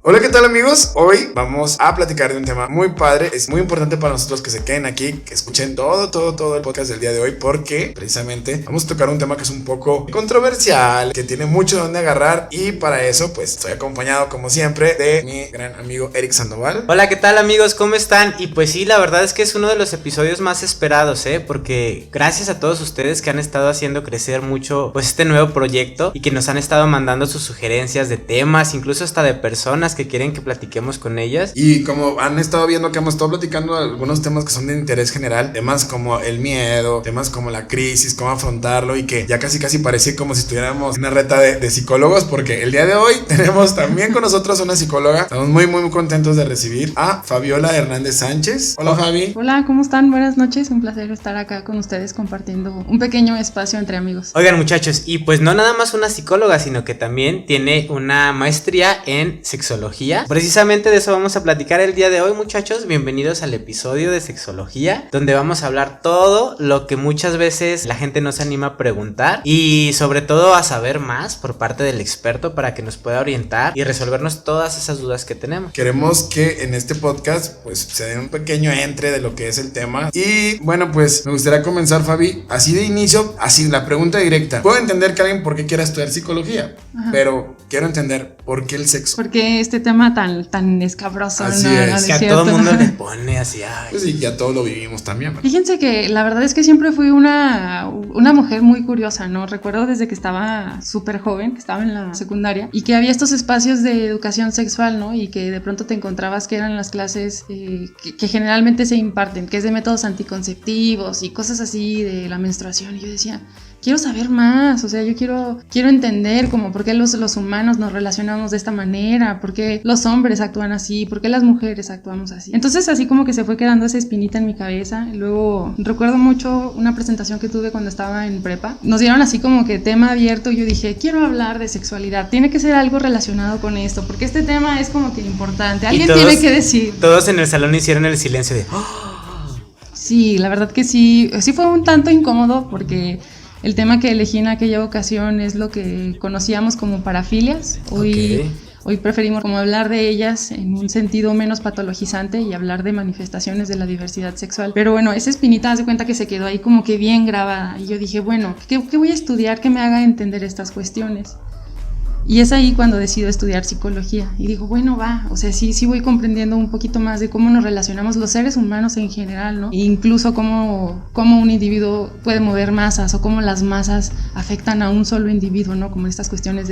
Hola, ¿qué tal amigos? Hoy vamos a platicar de un tema muy padre. Es muy importante para nosotros que se queden aquí, que escuchen todo el podcast del día de hoy, porque precisamente vamos a tocar un tema que es un poco controversial, que tiene mucho donde agarrar, y para eso pues estoy acompañado como siempre de mi gran amigo Eric Sandoval. Hola, ¿qué tal amigos? ¿Cómo están? Y pues sí, la verdad es que es uno de los episodios más esperados, porque gracias a todos ustedes que han estado haciendo crecer mucho pues este nuevo proyecto y que nos han estado mandando sus sugerencias de temas, incluso hasta de personas que quieren que platiquemos con ellas. Y como han estado viendo que hemos estado platicando algunos temas que son de interés general, temas como el miedo, temas como la crisis, cómo afrontarlo, y que ya casi parece como si estuviéramos en una reta de psicólogos, porque el día de hoy tenemos también con nosotros una psicóloga. Estamos muy contentos de recibir a Fabiola Hernández Sánchez. Hola, Fabi. Hola, ¿cómo están? Buenas noches, un placer estar acá con ustedes compartiendo un pequeño espacio entre amigos. Oigan muchachos, y pues no nada más una psicóloga, sino que también tiene una maestría en sexología. Precisamente de eso vamos a platicar el día de hoy, muchachos. Bienvenidos al episodio de sexología, donde vamos a hablar todo lo que muchas veces la gente no se anima a preguntar, y sobre todo a saber más por parte del experto para que nos pueda orientar y resolvernos todas esas dudas que tenemos. Queremos que en este podcast pues se den un pequeño entre de lo que es el tema. Y bueno, pues me gustaría comenzar, Fabi, así de inicio, así la pregunta directa. Puedo entender que alguien por qué quiera estudiar psicología, pero quiero entender por qué el sexo. Porque este tema tan escabroso, así ¿no? es. Que a todo el mundo le pone así, ay. Pues sí, ya todos lo vivimos también, ¿no? Fíjense que la verdad es que siempre fui una mujer muy curiosa, ¿no? Recuerdo desde que estaba súper joven, que estaba en la secundaria, y que había estos espacios de educación sexual, ¿no? Y que de pronto te encontrabas que eran las clases que generalmente se imparten, que es de métodos anticonceptivos y cosas así de la menstruación. Y yo decía, quiero saber más, o sea, yo quiero entender como por qué los humanos nos relacionamos de esta manera, por qué los hombres actúan así, por qué las mujeres actuamos así. Entonces así como que se fue quedando esa espinita en mi cabeza. Luego recuerdo mucho una presentación que tuve cuando estaba en prepa. Nos dieron así como que tema abierto, y yo dije, quiero hablar de sexualidad, tiene que ser algo relacionado con esto, porque este tema es como que importante, alguien tiene que decir. Todos en el salón hicieron el silencio de Sí, la verdad que sí fue un tanto incómodo, porque el tema que elegí en aquella ocasión es lo que conocíamos como parafilias. Hoy preferimos como hablar de ellas en un sentido menos patologizante y hablar de manifestaciones de la diversidad sexual. Pero bueno, esa espinita, haz de cuenta que se quedó ahí como que bien grabada. Y yo dije, bueno, ¿qué voy a estudiar que me haga entender estas cuestiones? Y es ahí cuando decido estudiar psicología. Y digo, bueno, o sea, sí voy comprendiendo un poquito más de cómo nos relacionamos los seres humanos en general, ¿no? E incluso cómo un individuo puede mover masas, o cómo las masas afectan a un solo individuo, ¿no? Como estas cuestiones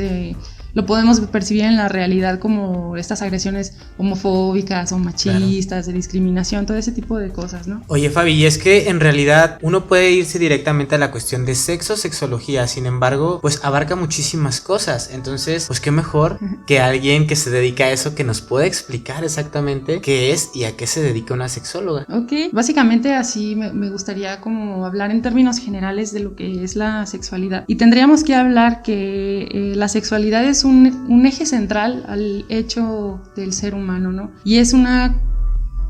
lo podemos percibir en la realidad como estas agresiones homofóbicas o machistas, claro, de discriminación, todo ese tipo de cosas, ¿no? Oye, Fabi, y es que en realidad uno puede irse directamente a la cuestión de sexo, sexología, sin embargo, pues abarca muchísimas cosas. Entonces, pues qué mejor que alguien que se dedica a eso, que nos pueda explicar exactamente qué es y a qué se dedica una sexóloga. Ok, básicamente así me gustaría como hablar en términos generales de lo que es la sexualidad. Y tendríamos que hablar que la sexualidad es un eje central al hecho del ser humano, ¿no? Y es una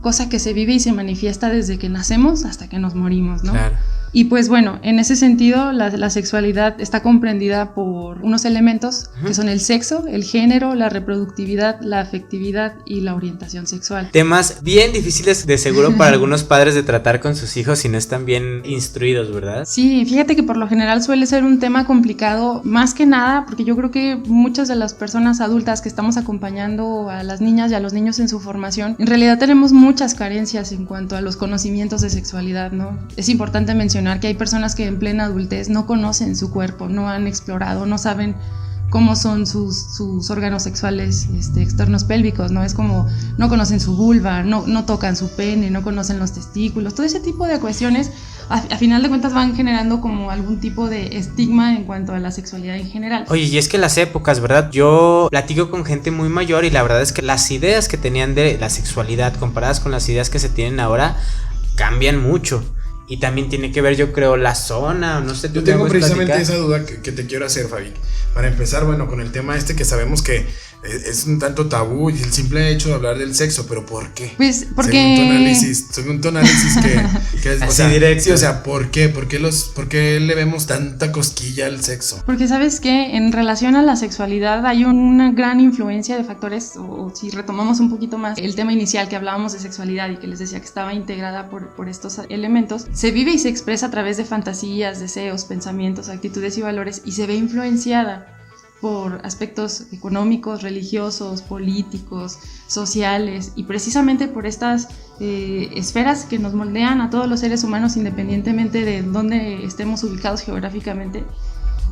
cosa que se vive y se manifiesta desde que nacemos hasta que nos morimos, ¿no? Claro. Y pues bueno, en ese sentido la sexualidad está comprendida por unos elementos que son el sexo, el género, la reproductividad, la afectividad y la orientación sexual. Temas bien difíciles de seguro para algunos padres de tratar con sus hijos si no están bien instruidos, ¿verdad? Sí, fíjate que por lo general suele ser un tema complicado, más que nada porque yo creo que muchas de las personas adultas que estamos acompañando a las niñas y a los niños en su formación, en realidad tenemos muchas carencias en cuanto a los conocimientos de sexualidad, ¿no? Es importante mencionar que hay personas que en plena adultez no conocen su cuerpo, no han explorado, no saben cómo son sus órganos sexuales externos pélvicos, ¿no? Es como no conocen su vulva, no tocan su pene, no conocen los testículos, todo ese tipo de cuestiones a final de cuentas van generando como algún tipo de estigma en cuanto a la sexualidad en general. Oye, y es que las épocas, ¿verdad? Yo platico con gente muy mayor y la verdad es que las ideas que tenían de la sexualidad comparadas con las ideas que se tienen ahora cambian mucho. Y también tiene que ver, yo creo, la zona, no sé. Yo tengo precisamente esa duda que te quiero hacer, Fabi. Para empezar, bueno, con el tema que sabemos que es un tanto tabú y el simple hecho de hablar del sexo, pero ¿por qué? Pues porque... Según tu análisis que es, así directo. Sí, o sea, ¿por qué? ¿Por qué le vemos tanta cosquilla al sexo? Porque sabes que en relación a la sexualidad hay una gran influencia de factores, o si retomamos un poquito más el tema inicial que hablábamos de sexualidad y que les decía que estaba integrada por estos elementos, se vive y se expresa a través de fantasías, deseos, pensamientos, actitudes y valores, y se ve influenciada por aspectos económicos, religiosos, políticos, sociales, y precisamente por estas esferas que nos moldean a todos los seres humanos independientemente de dónde estemos ubicados geográficamente.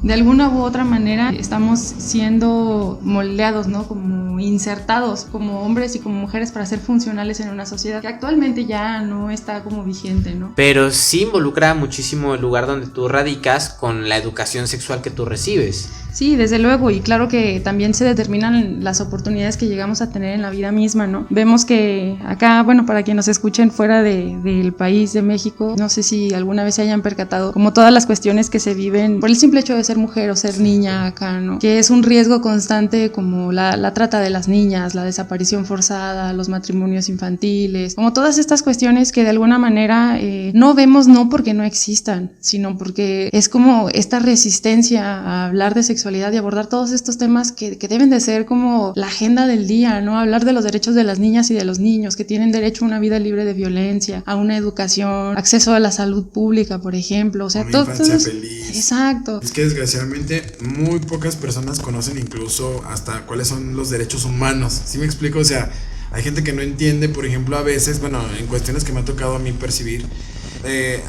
De alguna u otra manera estamos siendo moldeados, ¿no? Como insertados como hombres y como mujeres para ser funcionales en una sociedad que actualmente ya no está como vigente, ¿no? Pero sí involucra muchísimo el lugar donde tú radicas con la educación sexual que tú recibes. Sí, desde luego, y claro que también se determinan las oportunidades que llegamos a tener en la vida misma, ¿no? Vemos que acá, bueno, para quienes nos escuchen fuera del país de México, no sé si alguna vez se hayan percatado, como todas las cuestiones que se viven por el simple hecho de ser mujer o ser niña acá, ¿no? Que es un riesgo constante como la trata de las niñas, la desaparición forzada, los matrimonios infantiles, como todas estas cuestiones que de alguna manera no vemos no porque no existan, sino porque es como esta resistencia a hablar de sexualidad y abordar todos estos temas que deben de ser como la agenda del día, ¿no? Hablar de los derechos de las niñas y de los niños que tienen derecho a una vida libre de violencia, a una educación, acceso a la salud pública, por ejemplo, o sea, una infancia feliz. Exacto. Es que desgraciadamente muy pocas personas conocen incluso hasta cuáles son los derechos humanos. ¿Sí me explico? O sea, hay gente que no entiende, por ejemplo, a veces, bueno, en cuestiones que me ha tocado a mí percibir,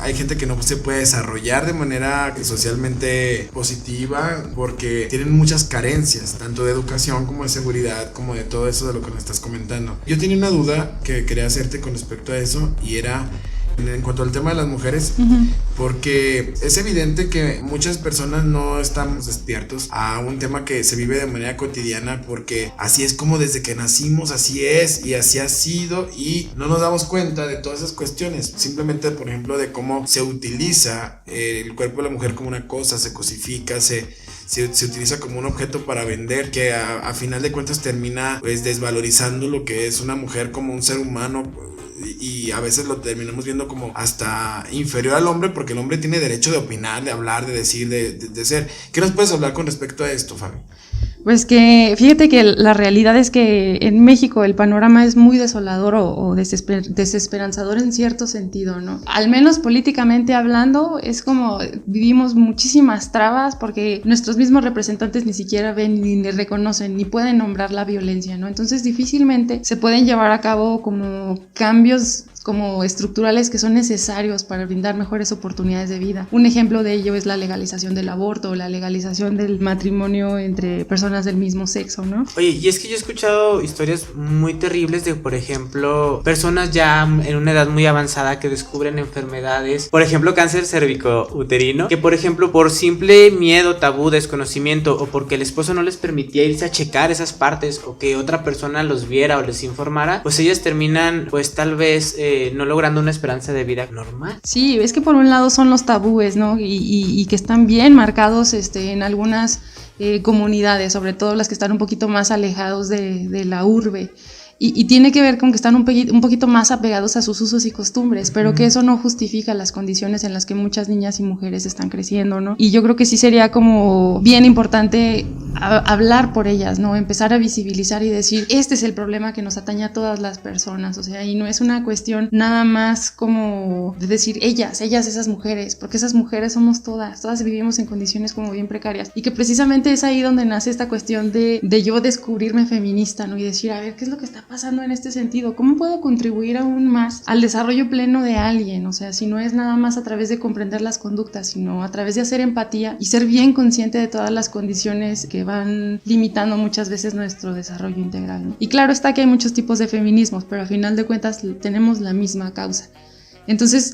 hay gente que no se puede desarrollar de manera socialmente positiva porque tienen muchas carencias, tanto de educación como de seguridad, como de todo eso de lo que nos estás comentando. Yo tenía una duda que quería hacerte con respecto a eso, y era en cuanto al tema de las mujeres, porque es evidente que muchas personas no estamos despiertos a un tema que se vive de manera cotidiana, porque así es como desde que nacimos, así es y así ha sido, y no nos damos cuenta de todas esas cuestiones, simplemente por ejemplo de cómo se utiliza el cuerpo de la mujer como una cosa, se cosifica, se utiliza como un objeto para vender, que a final de cuentas termina pues desvalorizando lo que es una mujer como un ser humano, y a veces lo terminamos viendo como hasta inferior al hombre, porque el hombre tiene derecho de opinar, de hablar, de decir, de ser. ¿Qué nos puedes hablar con respecto a esto, Fabi? Pues que fíjate que la realidad es que en México el panorama es muy desolador o desesperanzador en cierto sentido, ¿no? Al menos políticamente hablando, es como vivimos muchísimas trabas porque nuestros mismos representantes ni siquiera ven ni reconocen ni pueden nombrar la violencia, ¿no? Entonces difícilmente se pueden llevar a cabo como cambios como estructurales que son necesarios para brindar mejores oportunidades de vida. Un ejemplo de ello es la legalización del aborto o la legalización del matrimonio entre personas del mismo sexo, ¿no? Oye, y es que yo he escuchado historias muy terribles de, por ejemplo, personas ya en una edad muy avanzada que descubren enfermedades, por ejemplo, cáncer cérvico-uterino, que por ejemplo, por simple miedo, tabú, desconocimiento, o porque el esposo no les permitía irse a checar esas partes, o que otra persona los viera o les informara, pues ellas terminan, pues tal vez no logrando una esperanza de vida normal. Sí, es que por un lado son los tabúes, ¿no? Y que están bien marcados en algunas comunidades, sobre todo las que están un poquito más alejados de la urbe. Y tiene que ver con que están un poquito más apegados a sus usos y costumbres, pero que eso no justifica las condiciones en las que muchas niñas y mujeres están creciendo, ¿no? Y yo creo que sí sería como bien importante hablar por ellas, ¿no? Empezar a visibilizar y decir, este es el problema que nos atañe a todas las personas, o sea, y no es una cuestión nada más como de decir ellas, esas mujeres, porque esas mujeres somos todas vivimos en condiciones como bien precarias, y que precisamente es ahí donde nace esta cuestión de yo descubrirme feminista, ¿no? Y decir, a ver, ¿qué es lo que está pasando en este sentido? ¿Cómo puedo contribuir aún más al desarrollo pleno de alguien? O sea, si no es nada más a través de comprender las conductas, sino a través de hacer empatía y ser bien consciente de todas las condiciones que van limitando muchas veces nuestro desarrollo integral, ¿no? Y claro está que hay muchos tipos de feminismos, pero al final de cuentas tenemos la misma causa. Entonces,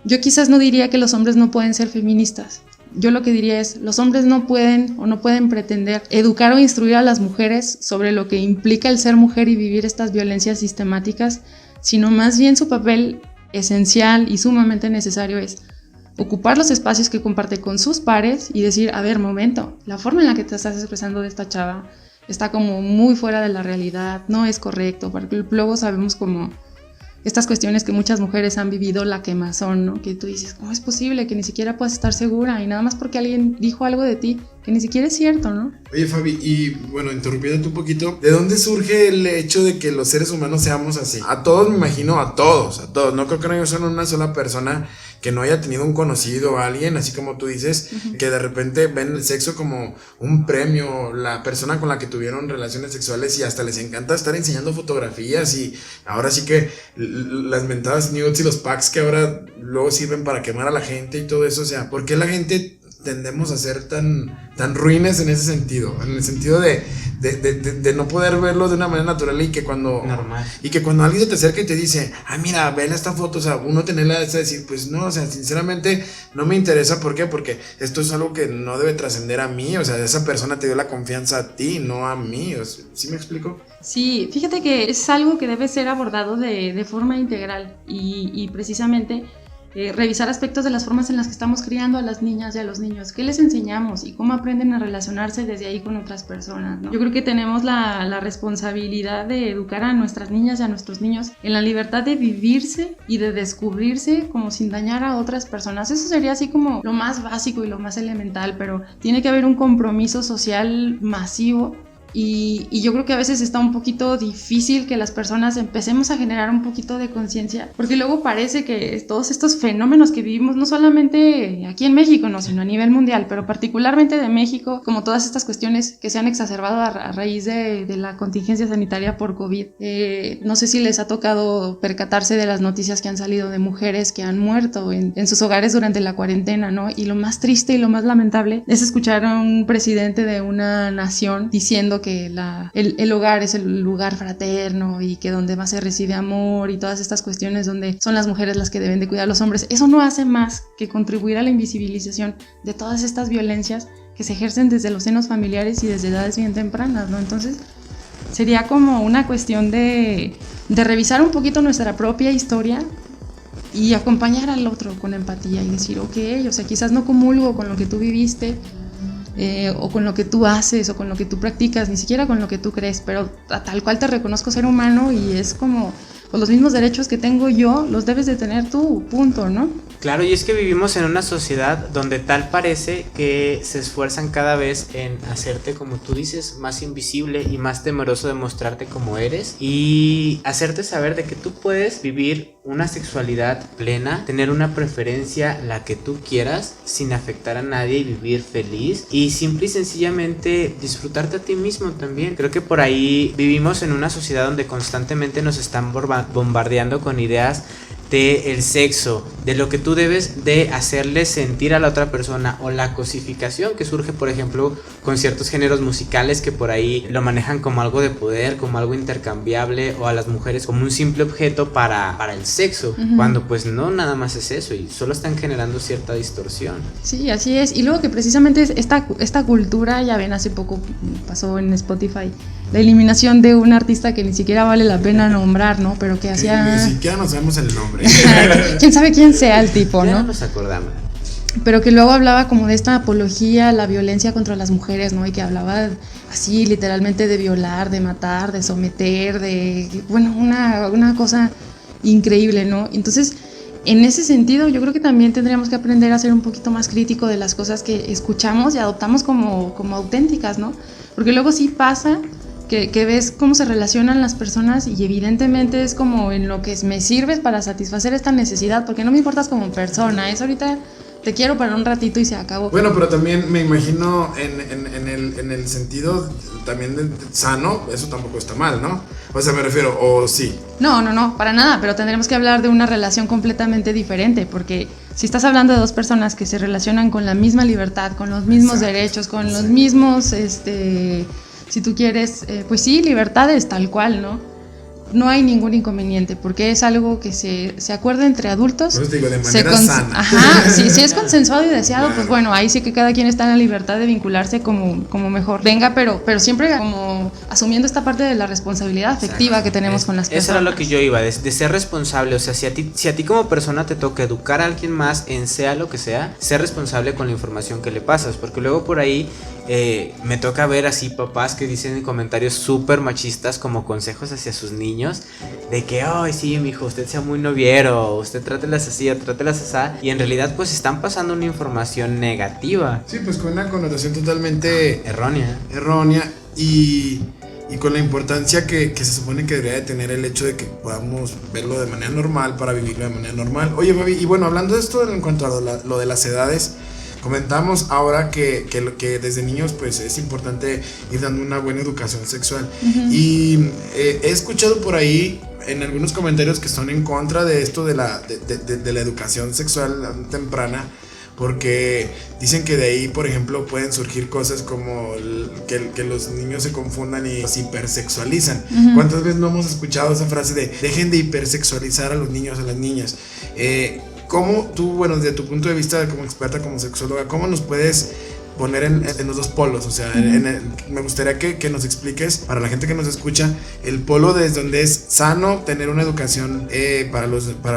yo quizás no diría que los hombres no pueden ser feministas. Yo lo que diría es, los hombres no pueden o no pueden pretender educar o instruir a las mujeres sobre lo que implica el ser mujer y vivir estas violencias sistemáticas, sino más bien su papel esencial y sumamente necesario es ocupar los espacios que comparte con sus pares y decir, a ver, momento, la forma en la que te estás expresando de esta chava está como muy fuera de la realidad, no es correcto, porque luego sabemos como estas cuestiones que muchas mujeres han vivido, la quemazón, ¿no? Que tú dices, ¿cómo es posible que ni siquiera puedas estar segura? Y nada más porque alguien dijo algo de ti que ni siquiera es cierto, ¿no? Oye, Fabi, y bueno, interrumpiéndote un poquito, ¿de dónde surge el hecho de que los seres humanos seamos así? A todos, me imagino, a todos. No creo que no haya solo una sola persona que no haya tenido un conocido o alguien, así como tú dices, que de repente ven el sexo como un premio, la persona con la que tuvieron relaciones sexuales y hasta les encanta estar enseñando fotografías y ahora sí que las mentadas nudes y los packs que ahora luego sirven para quemar a la gente y todo eso, o sea, ¿por qué la gente tendemos a ser tan ruines en ese sentido? En el sentido de no poder verlo de una manera natural y que cuando alguien se te acerca y te dice, mira, ven esta foto, o sea, uno tenerla de decir, pues no, o sea, sinceramente no me interesa. ¿Por qué? Porque esto es algo que no debe trascender a mí, o sea, esa persona te dio la confianza a ti, no a mí, o sea, ¿sí me explico? Sí, fíjate que es algo que debe ser abordado de forma integral y precisamente revisar aspectos de las formas en las que estamos criando a las niñas y a los niños, qué les enseñamos y cómo aprenden a relacionarse desde ahí con otras personas, ¿no? Yo creo que tenemos la responsabilidad de educar a nuestras niñas y a nuestros niños en la libertad de vivirse y de descubrirse como sin dañar a otras personas. Eso sería así como lo más básico y lo más elemental, pero tiene que haber un compromiso social masivo. Y yo creo que a veces está un poquito difícil que las personas empecemos a generar un poquito de conciencia, porque luego parece que todos estos fenómenos que vivimos, no solamente aquí en México, no, sino a nivel mundial, pero particularmente de México, como todas estas cuestiones que se han exacerbado a raíz de la contingencia sanitaria por COVID. No sé si les ha tocado percatarse de las noticias que han salido de mujeres que han muerto en sus hogares durante la cuarentena, ¿no? Y lo más triste y lo más lamentable es escuchar a un presidente de una nación diciendo que el hogar es el lugar fraterno y que donde más se recibe amor y todas estas cuestiones donde son las mujeres las que deben de cuidar a los hombres. Eso no hace más que contribuir a la invisibilización de todas estas violencias que se ejercen desde los senos familiares y desde edades bien tempranas, ¿no? Entonces sería como una cuestión de revisar un poquito nuestra propia historia y acompañar al otro con empatía y decir, ok, o sea, quizás no comulgo con lo que tú viviste, o con lo que tú haces o con lo que tú practicas, ni siquiera con lo que tú crees, pero tal cual te reconozco ser humano y es como, pues los mismos derechos que tengo yo los debes de tener tú, punto, ¿no? Claro, y es que vivimos en una sociedad donde tal parece que se esfuerzan cada vez en hacerte, como tú dices, más invisible y más temeroso de mostrarte como eres y hacerte saber de que tú puedes vivir una sexualidad plena, tener una preferencia, la que tú quieras, sin afectar a nadie y vivir feliz y simple y sencillamente disfrutarte a ti mismo también. Creo que por ahí vivimos en una sociedad donde constantemente nos están bombardeando con ideas de el sexo, de lo que tú debes de hacerle sentir a la otra persona o la cosificación que surge, por ejemplo, con ciertos géneros musicales que por ahí lo manejan como algo de poder, como algo intercambiable o a las mujeres como un simple objeto para el sexo, cuando pues no, nada más es eso y solo están generando cierta distorsión. Sí, así es, y luego que precisamente esta cultura, ya ven, hace poco pasó en Spotify la eliminación de un artista que ni siquiera vale la pena nombrar, ¿no? Pero que hacía... Ni siquiera nos sabemos el nombre. ¿Quién sabe quién sea el tipo, ya no? No nos acordamos. Pero que luego hablaba como de esta apología a la violencia contra las mujeres, ¿no? Y que hablaba así literalmente de violar, de matar, de someter, de... Bueno, una cosa increíble, ¿no? Entonces, en ese sentido, yo creo que también tendríamos que aprender a ser un poquito más crítico de las cosas que escuchamos y adoptamos como auténticas, ¿no? Porque luego sí pasa que ves cómo se relacionan las personas y evidentemente es como en lo que me sirves para satisfacer esta necesidad, porque no me importas como persona, es ahorita te quiero para un ratito y se acabó. Bueno, pero también me imagino en el sentido también de sano, eso tampoco está mal, ¿no? O sea, me refiero, o sí. No, para nada, pero tendremos que hablar de una relación completamente diferente, porque si estás hablando de dos personas que se relacionan con la misma libertad, con los mismos derechos, con los mismos, si tú quieres, pues sí, libertades tal cual, ¿no? no hay ningún inconveniente, porque es algo que se acuerda entre adultos. Pues digo, de manera sana. Ajá, si es consensuado y deseado, claro. Pues bueno, ahí sí que cada quien está en la libertad de vincularse como mejor venga, pero siempre como asumiendo esta parte de la responsabilidad afectiva. Exacto. Que tenemos con las personas. Eso era lo que yo iba, de ser responsable. O sea, si a ti como persona te toca educar a alguien más en sea lo que sea, ser responsable con la información que le pasas, porque luego por ahí me toca ver así papás que dicen comentarios súper machistas como consejos hacia sus niños, de que, ay, sí, mijo, usted sea muy noviero, usted trátelas así o trátelas así, y en realidad pues están pasando una información negativa. Sí, pues con una connotación totalmente errónea y con la importancia que se supone que debería de tener el hecho de que podamos verlo de manera normal para vivirlo de manera normal. Oye, Fabi, y bueno, hablando de esto en cuanto a lo de las edades, comentamos ahora que desde niños pues es importante ir dando una buena educación sexual. Uh-huh. Y he escuchado por ahí en algunos comentarios que son en contra de esto de la educación sexual temprana, porque dicen que de ahí, por ejemplo, pueden surgir cosas como que los niños se confundan y se hipersexualizan. Uh-huh. ¿Cuántas veces no hemos escuchado esa frase de dejen de hipersexualizar a los niños, a las niñas? ¿Cómo tú, bueno, desde tu punto de vista como experta, como sexóloga, cómo nos puedes poner en los dos polos? O sea, me gustaría que nos expliques, para la gente que nos escucha, el polo desde donde es sano tener una educación para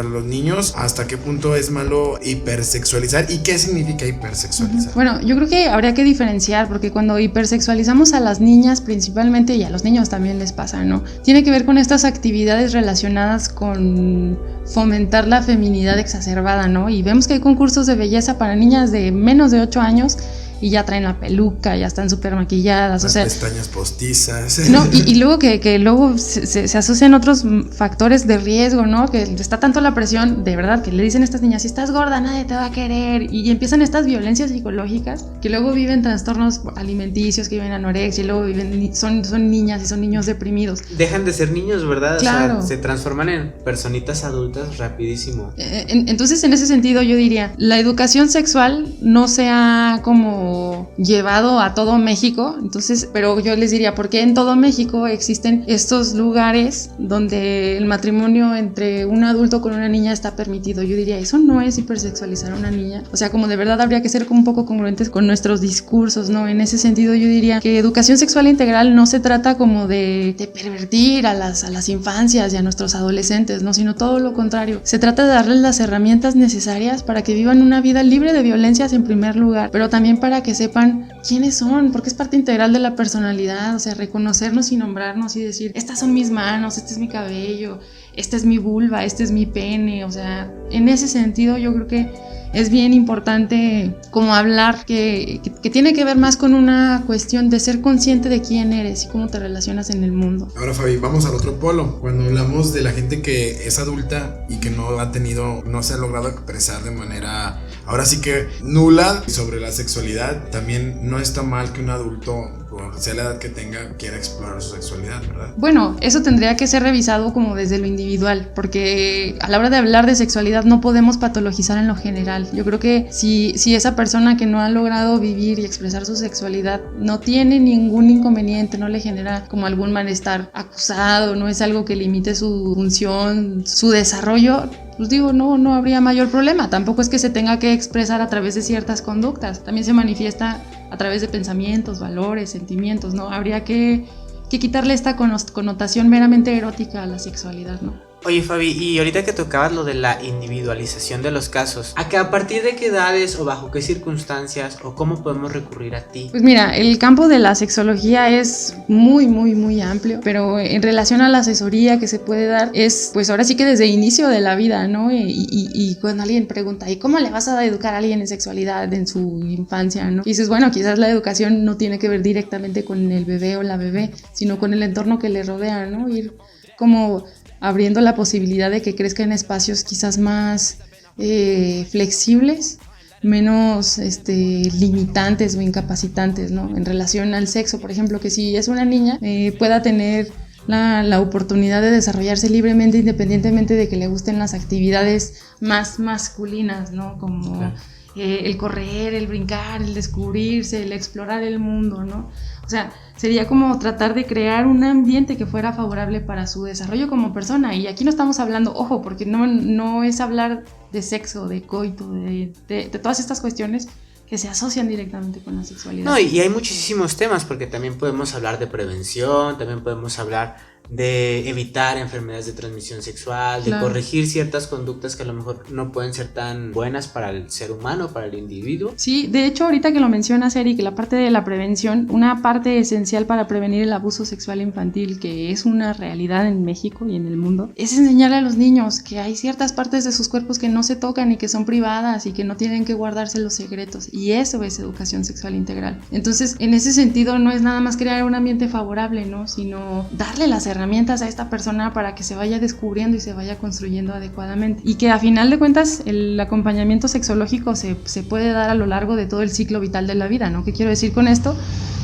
los niños, hasta qué punto es malo hipersexualizar y qué significa hipersexualizar. Bueno, yo creo que habría que diferenciar, porque cuando hipersexualizamos a las niñas principalmente, y a los niños también les pasa, ¿no? Tiene que ver con estas actividades relacionadas con fomentar la feminidad exacerbada, ¿no? Y vemos que hay concursos de belleza para niñas de menos de 8 años y ya traen la peluca, ya están súper maquilladas, las pestañas postizas. No, y luego que luego se asocian otros factores de riesgo, ¿no? Que está tanto la presión, de verdad, que le dicen a estas niñas, si estás gorda nadie te va a querer, y empiezan estas violencias psicológicas, que luego viven trastornos alimenticios, que viven anorexia, y luego son niñas y son niños deprimidos. Dejan de ser niños, ¿verdad? Claro. O sea, se transforman en personitas adultas rapidísimo. Entonces, en ese sentido, yo diría, la educación sexual no sea como llevado a todo México, entonces, pero yo les diría, ¿por qué en todo México existen estos lugares donde el matrimonio entre un adulto con una niña está permitido? Yo diría, eso no es hipersexualizar a una niña. O sea, como de verdad habría que ser como un poco congruentes con nuestros discursos, ¿no? En ese sentido, yo diría que educación sexual integral no se trata como de pervertir a las infancias y a nuestros adolescentes, ¿no? Sino todo lo contrario. Se trata de darles las herramientas necesarias para que vivan una vida libre de violencias en primer lugar, pero también para que sepan quiénes son, porque es parte integral de la personalidad. O sea, reconocernos y nombrarnos y decir, estas son mis manos, este es mi cabello, esta es mi vulva, este es mi pene. O sea, en ese sentido yo creo que es bien importante como hablar que tiene que ver más con una cuestión de ser consciente de quién eres y cómo te relacionas en el mundo. Ahora, Fabi, vamos al otro polo. Cuando hablamos de la gente que es adulta y que no se ha logrado expresar de manera, ahora sí que nula, sobre la sexualidad, también no está mal que un adulto, por sea la edad que tenga, quiera explorar su sexualidad, ¿verdad? Bueno, eso tendría que ser revisado como desde lo individual, porque a la hora de hablar de sexualidad no podemos patologizar en lo general. Yo creo que si esa persona que no ha logrado vivir y expresar su sexualidad no tiene ningún inconveniente, no le genera como algún malestar acusado, no es algo que limite su función, su desarrollo, pues digo, no habría mayor problema. Tampoco es que se tenga que expresar a través de ciertas conductas, también se manifiesta a través de pensamientos, valores, sentimientos, ¿no? Habría que quitarle esta connotación meramente erótica a la sexualidad, ¿no? Oye, Fabi, y ahorita que tocabas lo de la individualización de los casos, ¿a partir de qué edades o bajo qué circunstancias o cómo podemos recurrir a ti? Pues mira, el campo de la sexología es muy, muy, muy amplio, pero en relación a la asesoría que se puede dar es, pues ahora sí que desde el inicio de la vida, ¿no? Y cuando alguien pregunta, ¿y cómo le vas a educar a alguien en sexualidad en su infancia, ¿no? Y dices, bueno, quizás la educación no tiene que ver directamente con el bebé o la bebé, sino con el entorno que le rodea, ¿no? Ir como abriendo la posibilidad de que crezca en espacios quizás más flexibles, menos limitantes o incapacitantes, ¿no? En relación al sexo, por ejemplo, que si es una niña pueda tener la oportunidad de desarrollarse libremente, independientemente de que le gusten las actividades más masculinas, ¿no? Como claro. El correr, el brincar, el descubrirse, el explorar el mundo, ¿no? O sea, sería como tratar de crear un ambiente que fuera favorable para su desarrollo como persona. Y aquí no estamos hablando, ojo, porque no es hablar de sexo, de coito, de todas estas cuestiones que se asocian directamente con la sexualidad. No, y hay muchísimos temas, porque también podemos hablar de prevención, también podemos hablar de evitar enfermedades de transmisión sexual, de corregir ciertas conductas que a lo mejor no pueden ser tan buenas para el ser humano, para el individuo. Sí, de hecho ahorita que lo mencionas, Eric, la parte de la prevención, una parte esencial para prevenir el abuso sexual infantil, que es una realidad en México y en el mundo, es enseñarle a los niños que hay ciertas partes de sus cuerpos que no se tocan y que son privadas y que no tienen que guardarse los secretos, y eso es educación sexual integral. Entonces, en ese sentido, no es nada más crear un ambiente favorable, ¿no? Sino darle las herramientas a esta persona para que se vaya descubriendo y se vaya construyendo adecuadamente, y que a final de cuentas el acompañamiento sexológico se puede dar a lo largo de todo el ciclo vital de la vida, ¿no? ¿Qué quiero decir con esto?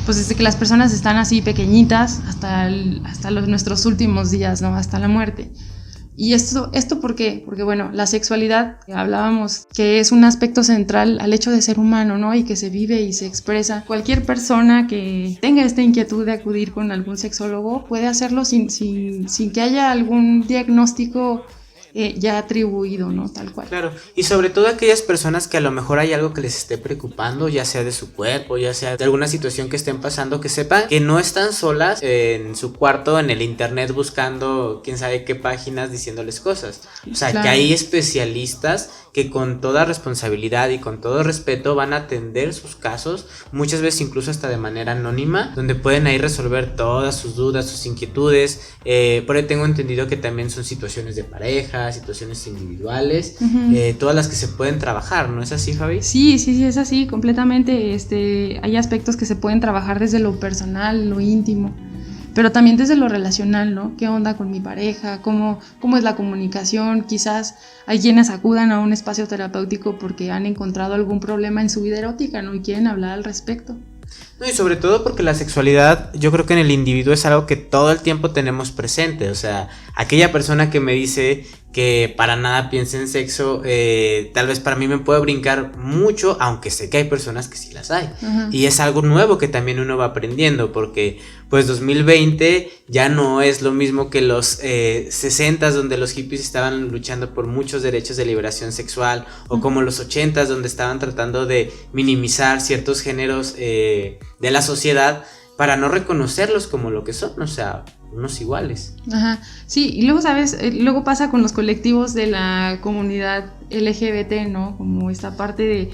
Pues desde que las personas están así pequeñitas hasta nuestros últimos días, ¿no? Hasta la muerte. ¿Y esto por qué? Porque bueno, la sexualidad, hablábamos que es un aspecto central al hecho de ser humano, ¿no? Y que se vive y se expresa. Cualquier persona que tenga esta inquietud de acudir con algún sexólogo puede hacerlo sin que haya algún diagnóstico ya atribuido, ¿no? Tal cual. Claro, y sobre todo aquellas personas que a lo mejor hay algo que les esté preocupando, ya sea de su cuerpo, ya sea de alguna situación que estén pasando, que sepan que no están solas en su cuarto, en el internet, buscando quién sabe qué páginas diciéndoles cosas. O sea, que hay especialistas que con toda responsabilidad y con todo respeto van a atender sus casos, muchas veces incluso hasta de manera anónima, donde pueden ahí resolver todas sus dudas, sus inquietudes. Por ahí tengo entendido que también son situaciones de pareja, situaciones individuales, todas las que se pueden trabajar, ¿no es así, Fabi? Sí, es así, completamente. Hay aspectos que se pueden trabajar desde lo personal, lo íntimo, pero también desde lo relacional, ¿no? ¿Qué onda con mi pareja? ¿Cómo es la comunicación? Quizás hay quienes acudan a un espacio terapéutico porque han encontrado algún problema en su vida erótica, ¿no? Y quieren hablar al respecto. No, y sobre todo porque la sexualidad, yo creo que en el individuo es algo que todo el tiempo tenemos presente. O sea, aquella persona que me dice que para nada piensa en sexo, tal vez para mí me puede brincar mucho, aunque sé que hay personas que sí las hay. Y es algo nuevo que también uno va aprendiendo, porque pues 2020 ya no es lo mismo que los 60s, donde los hippies estaban luchando por muchos derechos de liberación sexual, o como los 80s, donde estaban tratando de minimizar ciertos géneros de la sociedad para no reconocerlos como lo que son, o sea, unos iguales. Ajá, sí, y luego, ¿sabes? Luego pasa con los colectivos de la comunidad LGBT, ¿no? Como esta parte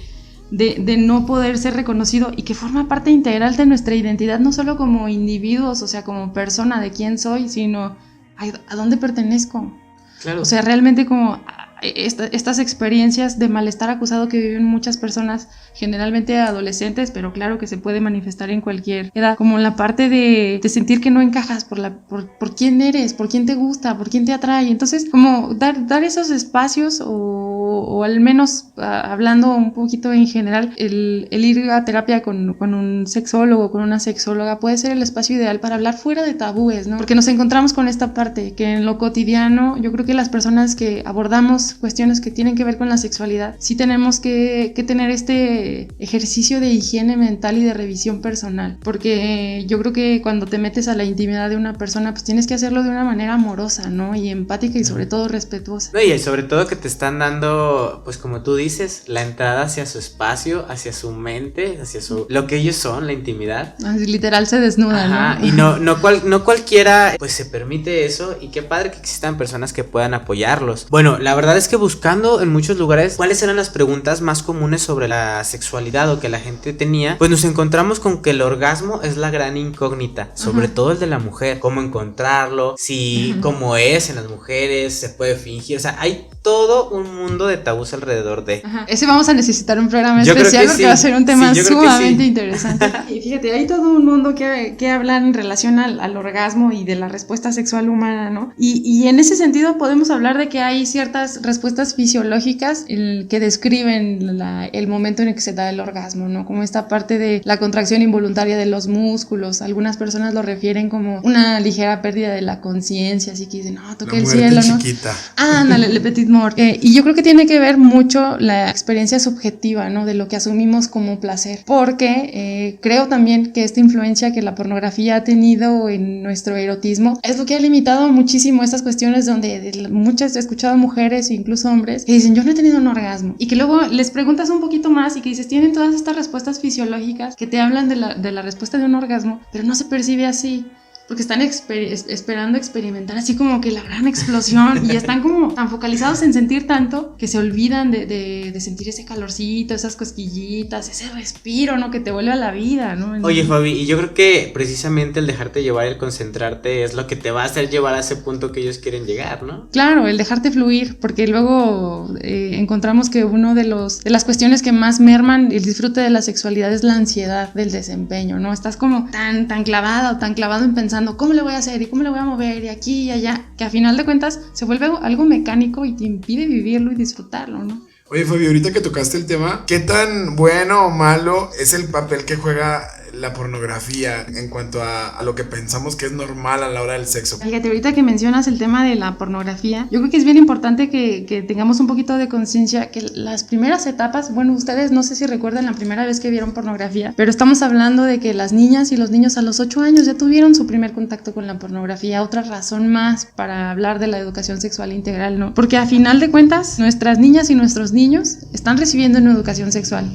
de no poder ser reconocido y que forma parte integral de nuestra identidad, no solo como individuos, o sea, como persona de quién soy, sino a dónde pertenezco. Claro. O sea, realmente como estas experiencias de malestar acusado que viven muchas personas, generalmente adolescentes, pero claro que se puede manifestar en cualquier edad, como la parte de sentir que no encajas por quién eres, por quién te gusta, por quién te atrae. Entonces, como dar esos espacios o al menos hablando un poquito en general, el ir a terapia con un sexólogo, con una sexóloga, puede ser el espacio ideal para hablar fuera de tabúes, ¿no? Porque nos encontramos con esta parte que en lo cotidiano, yo creo que las personas que abordamos cuestiones que tienen que ver con la sexualidad, sí tenemos que tener este ejercicio de higiene mental y de revisión personal, porque yo creo que cuando te metes a la intimidad de una persona, pues tienes que hacerlo de una manera amorosa, ¿no? Y empática y sobre todo respetuosa. No, y sobre todo que te están dando, pues como tú dices, la entrada hacia su espacio, hacia su mente, hacia lo que ellos son, la intimidad. Así, literal se desnuda, ajá, ¿no? Y no cualquiera pues se permite eso, y qué padre que existan personas que puedan apoyarlos. Bueno, la verdad es que buscando en muchos lugares cuáles eran las preguntas más comunes sobre la sexualidad o que la gente tenía, pues nos encontramos con que el orgasmo es la gran incógnita, sobre todo el de la mujer, cómo encontrarlo, si cómo es en las mujeres, se puede fingir, o sea, hay todo un mundo de tabús alrededor de. Ese vamos a necesitar un programa especial porque va a ser un tema sumamente interesante. Y fíjate, hay todo un mundo que hablar en relación al orgasmo y de la respuesta sexual humana, ¿no? Y en ese sentido podemos hablar de que hay ciertas respuestas fisiológicas que describen el momento en el que se da el orgasmo, ¿no? Como esta parte de la contracción involuntaria de los músculos. Algunas personas lo refieren como una ligera pérdida de la conciencia, así que dicen, no, toqué el cielo, ¿no? Chiquita. Ándale, le petit mort. Y yo creo que tiene que ver mucho la experiencia subjetiva, ¿no? De lo que asumimos como placer. Porque creo también que esta influencia que la pornografía ha tenido en nuestro erotismo es lo que ha limitado muchísimo estas cuestiones donde muchas he escuchado mujeres e incluso hombres que dicen, yo no he tenido un orgasmo. Y que luego les preguntas un poquito más y que dices, tienen todas estas respuestas fisiológicas que te hablan de la respuesta de un orgasmo, pero no se percibe así. Porque están esperando experimentar así como que la gran explosión y están como tan focalizados en sentir tanto que se olvidan de sentir ese calorcito, esas cosquillitas, ese respiro, ¿no? Que te vuelve a la vida, ¿no? Oye, Fabi, y yo creo que precisamente el dejarte llevar, el concentrarte es lo que te va a hacer llevar a ese punto que ellos quieren llegar, ¿no? Claro, el dejarte fluir, porque luego encontramos que uno de las cuestiones que más merman el disfrute de la sexualidad es la ansiedad del desempeño, ¿no? Estás como tan clavada o tan clavado en pensar cómo le voy a hacer y cómo le voy a mover y aquí y allá, que a final de cuentas se vuelve algo mecánico y te impide vivirlo y disfrutarlo, ¿no? Oye, Fabi, ahorita que tocaste el tema, ¿qué tan bueno o malo es el papel que juega la pornografía en cuanto a lo que pensamos que es normal a la hora del sexo? Fíjate, ahorita que mencionas el tema de la pornografía, yo creo que es bien importante que tengamos un poquito de conciencia que las primeras etapas, bueno, ustedes no sé si recuerdan la primera vez que vieron pornografía, pero estamos hablando de que las niñas y los niños a los 8 años ya tuvieron su primer contacto con la pornografía. Otra razón más para hablar de la educación sexual integral, ¿no? Porque a final de cuentas, nuestras niñas y nuestros niños están recibiendo una educación sexual,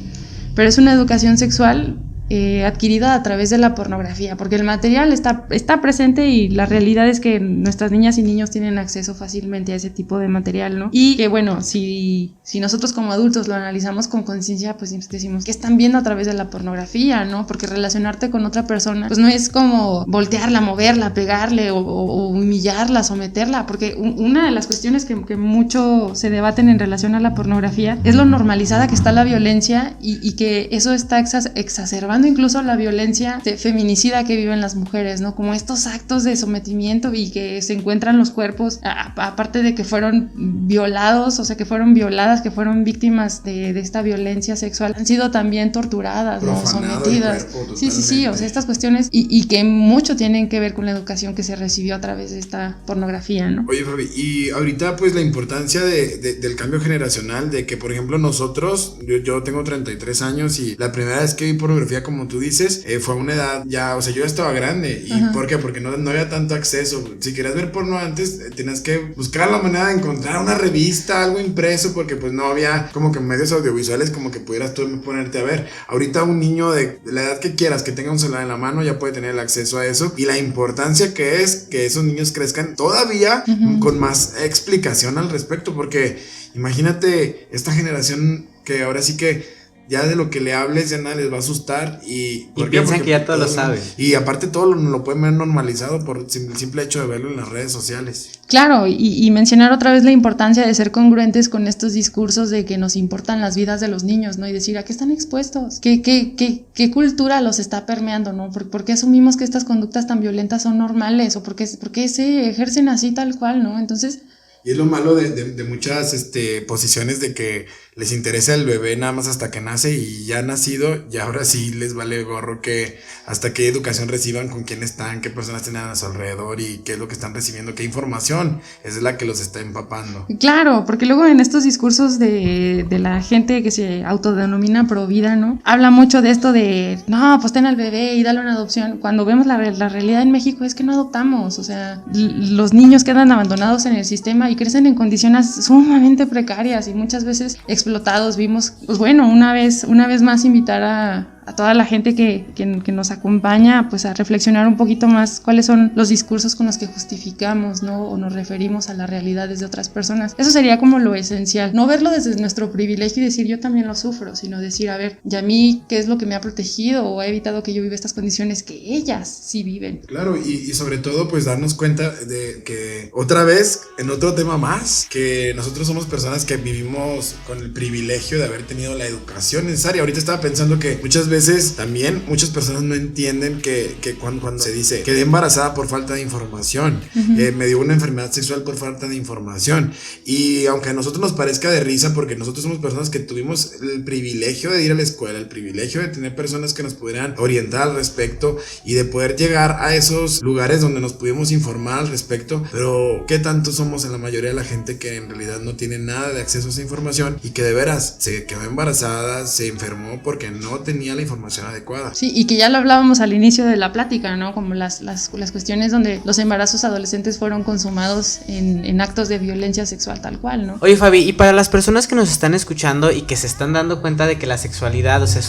pero es una educación sexual adquirida a través de la pornografía, porque el material está presente y la realidad es que nuestras niñas y niños tienen acceso fácilmente a ese tipo de material, ¿no? Y que bueno, si nosotros como adultos lo analizamos con conciencia, pues decimos que están viendo a través de la pornografía, ¿no? Porque relacionarte con otra persona, pues no es como voltearla, moverla, pegarle o humillarla, someterla, porque una de las cuestiones que mucho se debaten en relación a la pornografía es lo normalizada que está la violencia y que eso está exacerbando incluso la violencia feminicida que viven las mujeres, ¿no? Como estos actos de sometimiento y que se encuentran los cuerpos, aparte de que fueron violados, o sea, que fueron violadas, que fueron víctimas de esta violencia sexual, han sido también torturadas, ¿no? Sometidas. Sí, o sea, estas cuestiones y que mucho tienen que ver con la educación que se recibió a través de esta pornografía, ¿no? Oye, Fabi, y ahorita pues la importancia del cambio generacional, de que por ejemplo nosotros, yo tengo 33 años y la primera vez que vi pornografía, como tú dices, fue a una edad ya, o sea, yo ya estaba grande. ¿Y por qué? Porque no había tanto acceso. Si querías ver porno antes, tenías que buscar la manera de encontrar una revista, algo impreso, porque pues no había como que medios audiovisuales como que pudieras tú ponerte a ver. Ahorita un niño de la edad que quieras, que tenga un celular en la mano, ya puede tener el acceso a eso. Y la importancia que es que esos niños crezcan todavía con más explicación al respecto, porque imagínate esta generación que ahora sí que ya de lo que le hables ya nada les va a asustar y piensan que ya todo lo saben. Y aparte todo lo pueden ver normalizado por el simple hecho de verlo en las redes sociales. Claro, y mencionar otra vez la importancia de ser congruentes con estos discursos de que nos importan las vidas de los niños, ¿no? Y decir, ¿a qué están expuestos? ¿Qué cultura los está permeando, no? ¿Por qué asumimos que estas conductas tan violentas son normales? ¿O por qué se ejercen así tal cual, no? Entonces... Y es lo malo de muchas posiciones de que les interesa el bebé nada más hasta que nace y ya ha nacido, y ahora sí les vale gorro que hasta qué educación reciban, con quién están, qué personas tienen a su alrededor y qué es lo que están recibiendo, qué información es la que los está empapando. Claro, porque luego en estos discursos de la gente que se autodenomina provida, ¿no? Habla mucho de esto de, no, pues ten al bebé y dale una adopción. Cuando vemos la realidad en México es que no adoptamos, o sea, los niños quedan abandonados en el sistema y crecen en condiciones sumamente precarias y muchas veces explotados. Vimos, pues bueno, una vez más invitar a toda la gente que nos acompaña, pues a reflexionar un poquito más cuáles son los discursos con los que justificamos, ¿no? O nos referimos a las realidades de otras personas. Eso sería como lo esencial, no verlo desde nuestro privilegio y decir yo también lo sufro, sino decir, a ver, ¿y a mí qué es lo que me ha protegido o ha evitado que yo viva estas condiciones que ellas sí viven? Claro, y sobre todo pues darnos cuenta de que otra vez, en otro tema más, que nosotros somos personas que vivimos con el privilegio de haber tenido la educación necesaria. Ahorita estaba pensando que muchas veces también muchas personas no entienden que cuando se dice quedé embarazada por falta de información, me dio una enfermedad sexual por falta de información. Y aunque a nosotros nos parezca de risa, porque nosotros somos personas que tuvimos el privilegio de ir a la escuela, el privilegio de tener personas que nos pudieran orientar al respecto y de poder llegar a esos lugares donde nos pudimos informar al respecto, pero ¿qué tanto somos en la mayoría de la gente que en realidad no tiene nada de acceso a esa información y que de veras se quedó embarazada, se enfermó porque no tenía la información adecuada? Sí, y que ya lo hablábamos al inicio de la plática, ¿no? Como las cuestiones donde los embarazos adolescentes fueron consumados en actos de violencia sexual tal cual, ¿no? Oye, Fabi, y para las personas que nos están escuchando y que se están dando cuenta de que la sexualidad, o sea,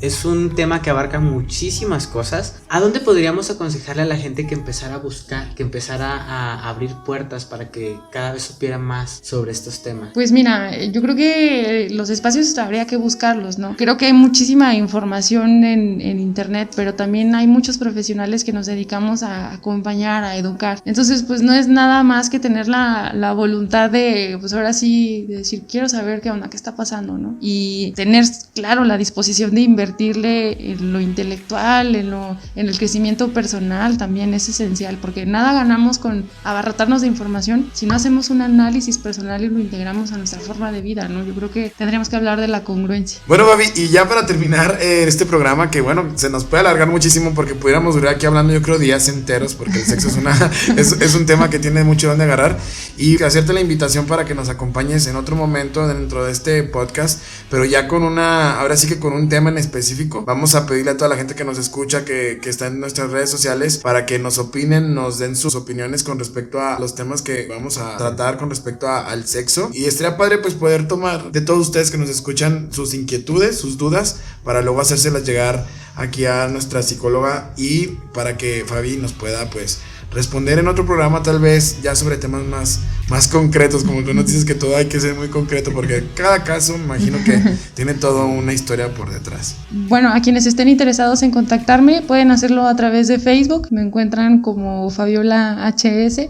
es un tema que abarca muchísimas cosas, ¿a dónde podríamos aconsejarle a la gente que empezara a buscar, que empezara a abrir puertas para que cada vez supiera más sobre estos temas? Pues mira, yo creo que los espacios habría que buscarlos, ¿no? Creo que hay muchísima información en internet, pero también hay muchos profesionales que nos dedicamos a acompañar, a educar. Entonces, pues no es nada más que tener la voluntad de, pues ahora sí, de decir, quiero saber qué onda, qué está pasando, ¿no? Y tener, claro, la disposición de invertirle en lo intelectual, en el crecimiento personal también es esencial, porque nada ganamos con abarrotarnos de información si no hacemos un análisis personal y lo integramos a nuestra forma de vida, ¿no? Yo creo que tendríamos que hablar de la congruencia. Bueno, Fabi, y ya para terminar este programa, que bueno, se nos puede alargar muchísimo porque pudiéramos durar aquí hablando yo creo días enteros, porque el sexo es un tema que tiene mucho donde agarrar, y hacerte la invitación para que nos acompañes en otro momento dentro de este podcast, pero ya ahora sí que con un tema en específico. Vamos a pedirle a toda la gente que nos escucha, que está en nuestras redes sociales, para que nos opinen, nos den sus opiniones con respecto a los temas que vamos a tratar con respecto al sexo, y estaría padre pues poder tomar de todos ustedes que nos escuchan sus inquietudes, sus dudas, para luego hacérselas llegar aquí a nuestra psicóloga y para que Fabi nos pueda pues responder en otro programa, tal vez ya sobre temas más concretos, como tú nos dices que todo hay que ser muy concreto, porque cada caso me imagino que tiene toda una historia por detrás. Bueno, a quienes estén interesados en contactarme pueden hacerlo a través de Facebook, me encuentran como Fabiola HS.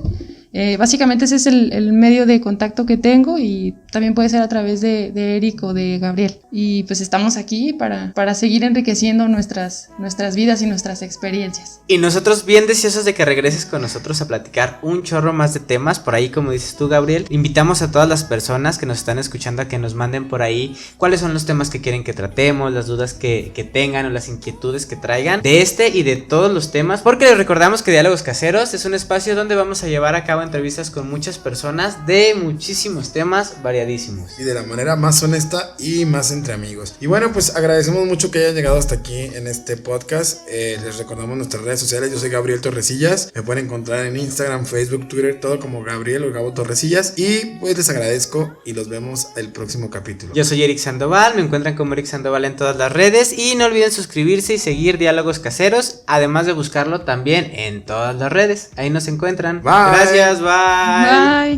Básicamente ese es el medio de contacto que tengo, y también puede ser a través de Eric o de Gabriel. Y pues estamos aquí para seguir enriqueciendo nuestras vidas y nuestras experiencias. Y nosotros bien deseosos de que regreses con nosotros a platicar un chorro más de temas. Por ahí, como dices tú, Gabriel, invitamos a todas las personas que nos están escuchando a que nos manden por ahí cuáles son los temas que quieren que tratemos, las dudas que tengan o las inquietudes que traigan de este y de todos los temas, porque les recordamos que Diálogos Caseros es un espacio donde vamos a llevar a cabo entrevistas con muchas personas de muchísimos temas variadísimos y de la manera más honesta y más entre amigos. Y bueno, pues agradecemos mucho que hayan llegado hasta aquí en este podcast. Les recordamos nuestras redes sociales. Yo soy Gabriel Torresillas, me pueden encontrar en Instagram, Facebook, Twitter, todo como Gabriel o Gabo Torresillas, y pues les agradezco y los vemos el próximo capítulo. Yo soy Eric Sandoval, me encuentran como Eric Sandoval en todas las redes, y no olviden suscribirse y seguir Diálogos Caseros, además de buscarlo también en todas las redes. Ahí nos encuentran. Bye. Gracias. Bye. Bye.